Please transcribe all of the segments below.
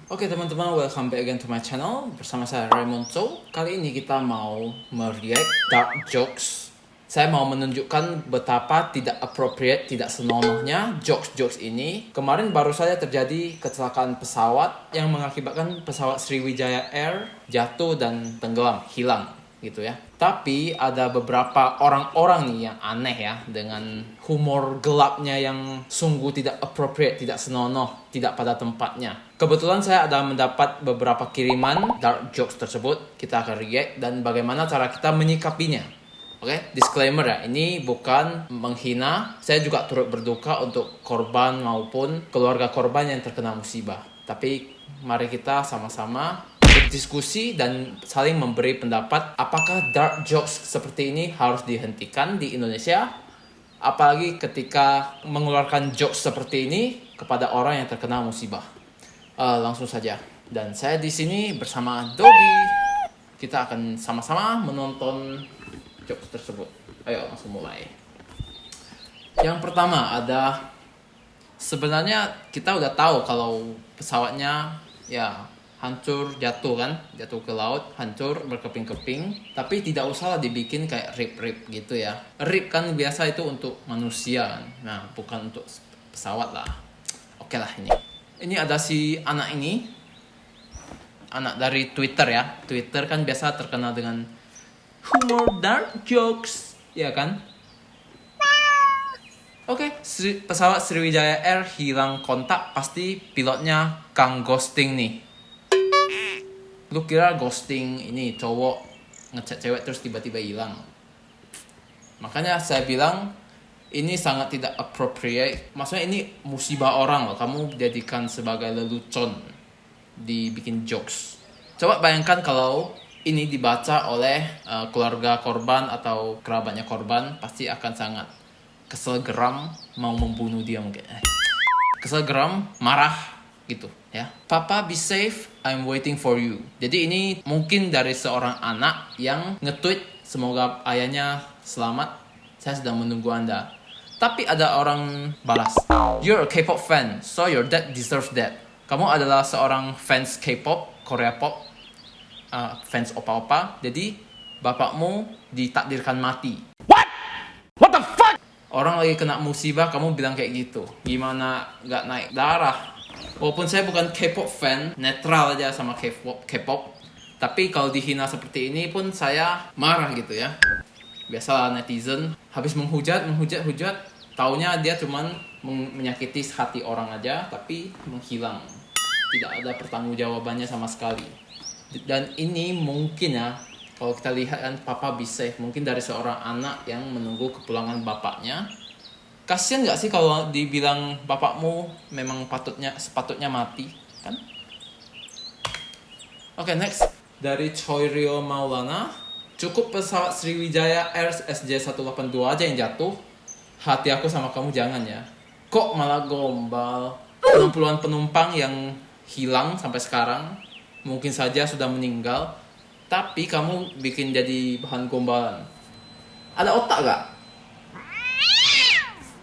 Oke teman-teman, welcome back again to my channel. Bersama saya Raymond Chow. Kali ini kita mau mereact dark jokes. Saya mau menunjukkan betapa tidak appropriate, tidak senonohnya jokes-jokes ini. Kemarin baru saja terjadi kecelakaan pesawat yang mengakibatkan pesawat Sriwijaya Air jatuh dan tenggelam, hilang gitu ya. Tapi ada beberapa orang-orang nih yang aneh ya, dengan humor gelapnya yang sungguh tidak appropriate, tidak senonoh, tidak pada tempatnya. Kebetulan saya ada mendapat beberapa kiriman dark jokes tersebut. Kita akan react dan bagaimana cara kita menyikapinya. Oke, disclaimer ya, ini bukan menghina. Saya juga turut berduka untuk korban maupun keluarga korban yang terkena musibah. Tapi mari kita sama-sama berdiskusi dan saling memberi pendapat apakah dark jokes seperti ini harus dihentikan di Indonesia, apalagi ketika mengeluarkan jokes seperti ini kepada orang yang terkena musibah. Langsung saja. Dan saya di sini bersama Dogi. Kita akan sama-sama menonton jokes tersebut. Ayo langsung mulai. Yang pertama ada, sebenarnya kita udah tahu kalau pesawatnya ya hancur, jatuh kan, jatuh ke laut, hancur, berkeping-keping. Tapi tidak usahlah dibikin kayak rip-rip gitu ya. Rip kan biasa itu untuk manusia kan. Nah, bukan untuk pesawat lah. Oke lah ini. Ini ada si anak ini. Anak dari Twitter ya. Twitter kan biasa terkenal dengan humor dark jokes, ya kan? Oke, pesawat Sriwijaya Air hilang kontak, pasti pilotnya Kang Ghosting nih. Lu kira ghosting ini cowok ngechat cewek terus tiba-tiba hilang? Makanya saya bilang ini sangat tidak appropriate. Maksudnya ini musibah orang loh. Kamu jadikan sebagai lelucon, dibikin jokes. Coba bayangkan kalau ini dibaca oleh keluarga korban atau kerabatnya korban, pasti akan sangat kesel, geram, mau membunuh dia mungkin. Kesel, geram, marah gitu ya. Papa be safe, I'm waiting for you. Jadi ini mungkin dari seorang anak yang nge-tweet, semoga ayahnya selamat, saya sedang menunggu Anda. Tapi ada orang balas, you're a K-pop fan, so your dad deserves that. Kamu adalah seorang fans K-pop, Korea pop, fans opa-opa, jadi bapakmu ditakdirkan mati. What the fuck? Orang lagi kena musibah, kamu bilang kayak gitu. Gimana gak naik darah? Walaupun saya bukan K-pop fan, netral aja sama K-pop. Tapi kalau dihina seperti ini pun saya marah gitu ya. Biasalah netizen, habis menghujat, taunya dia cuman menyakiti hati orang aja, tapi menghilang. Tidak ada pertanggungjawabannya sama sekali. Dan ini mungkin ya, kalau kita lihat kan Papa be safe, mungkin dari seorang anak yang menunggu kepulangan bapaknya. Kasian gak sih kalau dibilang bapakmu memang sepatutnya mati, kan? Oke, next. Dari Choirio Maulana, cukup pesawat Sriwijaya Air SJ182 aja yang jatuh. Hati aku sama kamu jangan ya. Kok malah gombal? 60-an penumpang yang hilang sampai sekarang, mungkin saja sudah meninggal, tapi kamu bikin jadi bahan gombalan. Ada otak gak?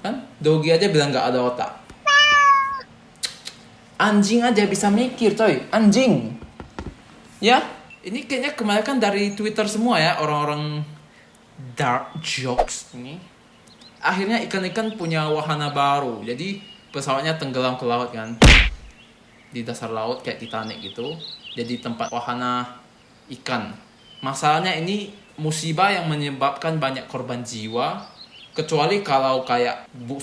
Kan Dogi aja bilang gak ada otak. Anjing aja bisa mikir coy, anjing. Ya, ini kayaknya kebanyakan dari Twitter semua ya, orang-orang dark jokes ini. Akhirnya ikan-ikan punya wahana baru. Jadi pesawatnya tenggelam ke laut kan, di dasar laut kayak Titanic gitu. Jadi tempat wahana ikan. Masalahnya ini musibah yang menyebabkan banyak korban jiwa. Kecuali kalau kayak Bu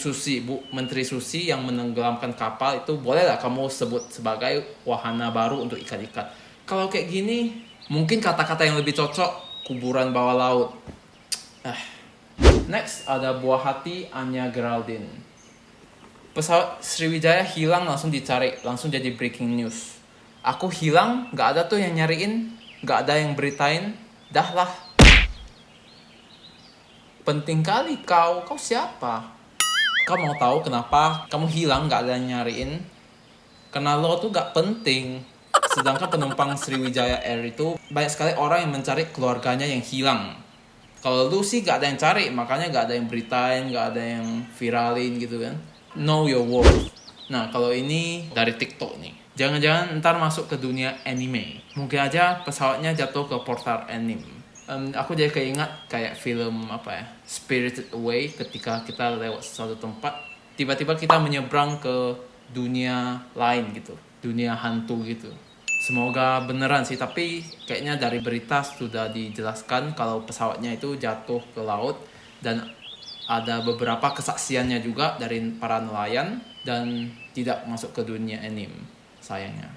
Menteri Susi yang menenggelamkan kapal, itu bolehlah kamu sebut sebagai wahana baru untuk ikan-ikan. Kalau kayak gini, mungkin kata-kata yang lebih cocok kuburan bawah laut. Next ada Buah Hati Anya Geraldine. Pesawat Sriwijaya hilang, langsung dicari, langsung jadi breaking news. Aku hilang, gak ada tuh yang nyariin, gak ada yang beritain, dah lah. Penting kali kau siapa? Kau mau tahu kenapa kamu hilang gak ada yang nyariin? Karena lo tuh gak penting. Sedangkan penumpang Sriwijaya Air itu banyak sekali orang yang mencari keluarganya yang hilang. Kalau lu sih gak ada yang cari, makanya gak ada yang beritain, gak ada yang viralin gitu kan. Know your worth. Nah, kalau ini dari TikTok nih. Jangan-jangan ntar masuk ke dunia anime. Mungkin aja pesawatnya jatuh ke portal anime. Aku jadi keingat kayak film apa ya, Spirited Away, ketika kita lewat suatu tempat, tiba-tiba kita menyeberang ke dunia lain gitu, dunia hantu gitu. Semoga beneran sih, tapi kayaknya dari berita sudah dijelaskan kalau pesawatnya itu jatuh ke laut dan ada beberapa kesaksiannya juga dari para nelayan dan tidak masuk ke dunia anime, sayangnya.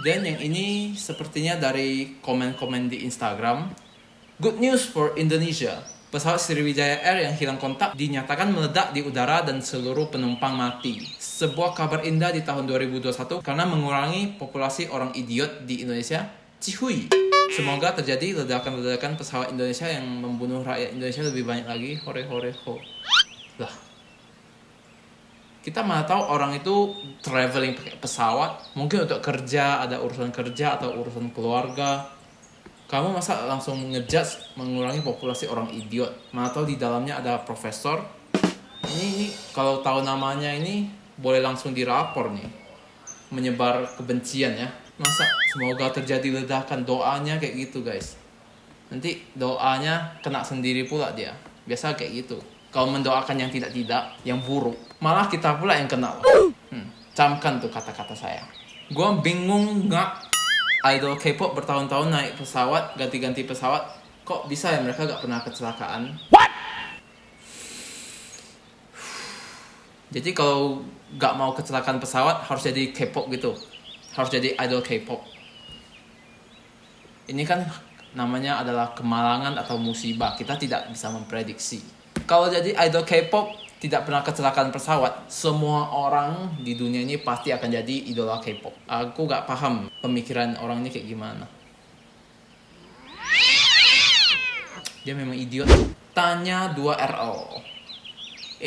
Dan yang ini sepertinya dari komen-komen di Instagram. Good news for Indonesia. Pesawat Sriwijaya Air yang hilang kontak dinyatakan meledak di udara dan seluruh penumpang mati. Sebuah kabar indah di tahun 2021 karena mengurangi populasi orang idiot di Indonesia. Cihui. Semoga terjadi ledakan-ledakan pesawat Indonesia yang membunuh rakyat Indonesia lebih banyak lagi. Hore hore ho. Lah. Kita malah tahu orang itu traveling pakai pesawat, mungkin untuk kerja, ada urusan kerja atau urusan keluarga. Kamu masa langsung ngejudge mengurangi populasi orang idiot? Mana tahu di dalamnya ada profesor. Ini kalau tahu namanya ini boleh langsung dirapor nih. Menyebar kebencian ya. Masa semoga terjadi ledakan, doanya kayak gitu guys. Nanti doanya kena sendiri pula dia. Biasa kayak gitu. Kalau mendoakan yang tidak-tidak, yang buruk, malah kita pula yang kena. Camkan tuh kata-kata saya. Gua bingung nggak. Idol K-pop bertahun-tahun naik pesawat, ganti-ganti pesawat. Kok bisa ya mereka gak pernah kecelakaan? What? Jadi kalau gak mau kecelakaan pesawat, harus jadi K-pop gitu. Harus jadi idol K-pop. Ini kan namanya adalah kemalangan atau musibah. Kita tidak bisa memprediksi. Kalau jadi idol K-pop, tidak pernah kecelakaan pesawat, semua orang di dunia ini pasti akan jadi idola K-pop. Aku gak paham pemikiran orang ini kayak gimana. Dia memang idiot. Tanya 2RL.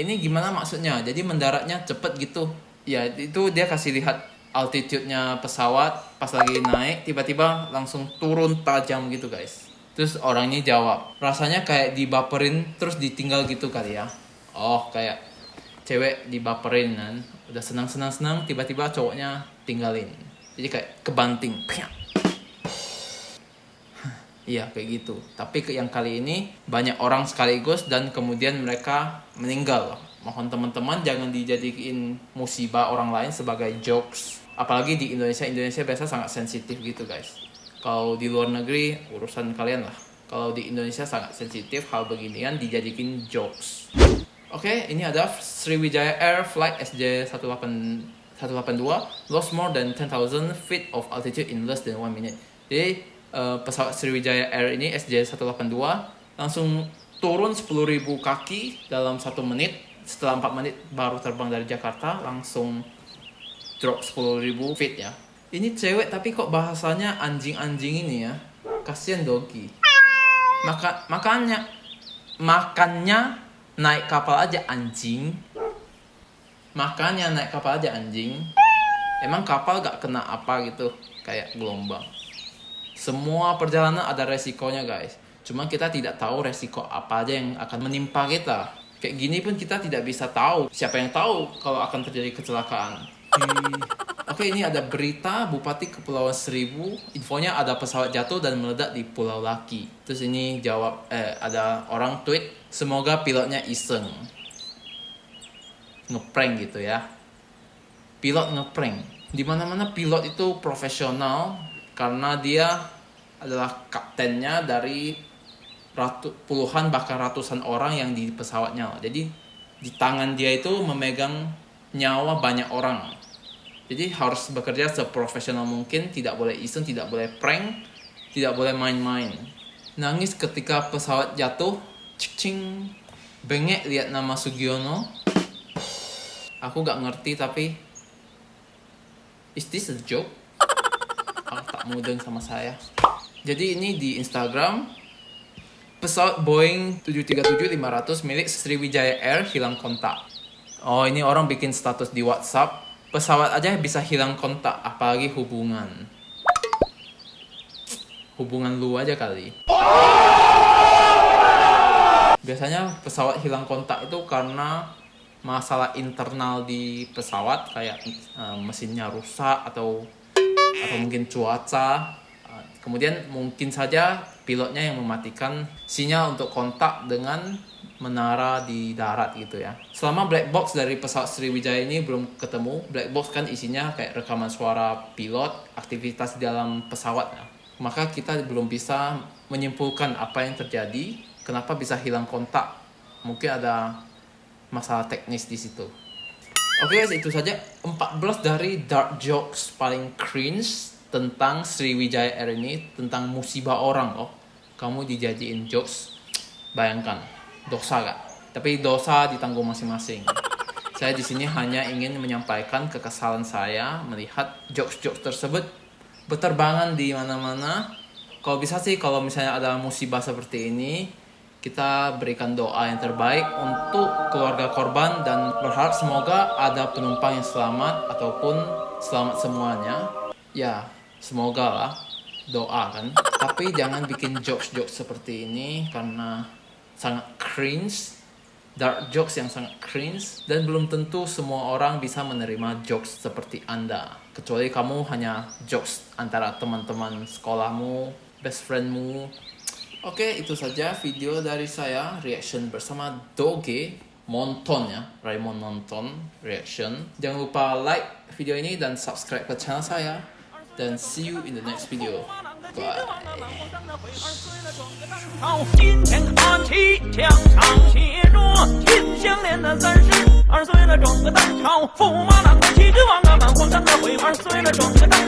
Ini gimana maksudnya? Jadi mendaratnya cepet gitu. Ya itu dia kasih lihat altitude-nya pesawat, pas lagi naik tiba-tiba langsung turun tajam gitu guys. Terus orang ini jawab, rasanya kayak dibaperin terus ditinggal gitu kali ya. Oh, kayak cewek dibaperin kan, udah senang tiba-tiba cowoknya tinggalin. Jadi kayak kebanting. Iya, kayak gitu. Tapi yang kali ini banyak orang sekaligus dan kemudian mereka meninggal. Mohon teman-teman jangan dijadiin musibah orang lain sebagai jokes. Apalagi di Indonesia biasa sangat sensitif gitu, guys. Kalau di luar negeri urusan kalian lah. Kalau di Indonesia sangat sensitif hal beginian dijadiin jokes. Oke, ini ada Sriwijaya Air Flight SJ182 lost more than 10,000 feet of altitude in less than 1 minute. Jadi pesawat Sriwijaya Air ini SJ182 langsung turun 10.000 kaki dalam 1 menit. Setelah 4 menit baru terbang dari Jakarta, langsung drop 10.000 feet ya. Ini cewek tapi kok bahasanya anjing-anjing ini ya. Kasian Dogi. Makannya naik kapal aja anjing. Makanya naik kapal aja anjing. Emang kapal gak kena apa gitu, kayak gelombang. Semua perjalanan ada resikonya guys. Cuma kita tidak tahu resiko apa aja yang akan menimpa kita. Kayak gini pun kita tidak bisa tahu. Siapa yang tahu kalau akan terjadi kecelakaan. Oke, ini ada berita Bupati Kepulauan Seribu. Infonya ada pesawat jatuh dan meledak di Pulau Laki. Terus ini jawab, ada orang tweet, semoga pilotnya iseng. Ngeprank gitu ya. Pilot ngeprank. Dimana-mana pilot itu profesional karena dia adalah kaptennya dari puluhan bahkan ratusan orang yang di pesawatnya. Jadi di tangan dia itu memegang nyawa banyak orang. Jadi harus bekerja seprofesional mungkin, tidak boleh iseng, tidak boleh prank, tidak boleh main-main. Nangis ketika pesawat jatuh, cing, bengek lihat nama Sugiono. Aku gak ngerti tapi, is this a joke? Tak mudeng sama saya. Jadi ini di Instagram, pesawat Boeing 737-500 milik Sriwijaya Air hilang kontak. Oh, ini orang bikin status di WhatsApp. Pesawat aja bisa hilang kontak, apalagi hubungan. Hubungan lu aja kali. Biasanya pesawat hilang kontak itu karena masalah internal di pesawat kayak mesinnya rusak atau mungkin cuaca. Kemudian mungkin saja pilotnya yang mematikan sinyal untuk kontak dengan menara di darat gitu ya. Selama black box dari pesawat Sriwijaya ini belum ketemu, black box kan isinya kayak rekaman suara pilot, aktivitas di dalam pesawat ya. Maka kita belum bisa menyimpulkan apa yang terjadi, kenapa bisa hilang kontak. Mungkin ada masalah teknis di situ. Oke guys, itu saja 14 dari dark jokes paling cringe tentang Sriwijaya Air ini, tentang musibah orang loh. Kamu dijadiin jokes, bayangkan, dosa gak? Tapi dosa ditanggung masing-masing. Saya di sini hanya ingin menyampaikan kekesalan saya melihat jokes-jokes tersebut berterbangan di mana-mana. Kalau bisa sih, kalau misalnya ada musibah seperti ini, kita berikan doa yang terbaik untuk keluarga korban dan berharap semoga ada penumpang yang selamat ataupun selamat semuanya. Ya, semoga lah, doa kan. Tapi jangan bikin jokes-jokes seperti ini karena sangat cringe, dark jokes yang sangat cringe, dan belum tentu semua orang bisa menerima jokes seperti Anda. Kecuali kamu hanya jokes antara teman-teman sekolahmu, best friendmu. Oke, itu saja video dari saya, reaction bersama Doge, Monton ya, Raymond Monton, reaction. Jangan lupa like video ini dan subscribe ke channel saya. Dan see you in the next video. Bye. 今天看齐，墙上写着秦香莲的32岁了，整个当朝驸马郎的旗帜王啊，满皇上的徽，2岁了，整个当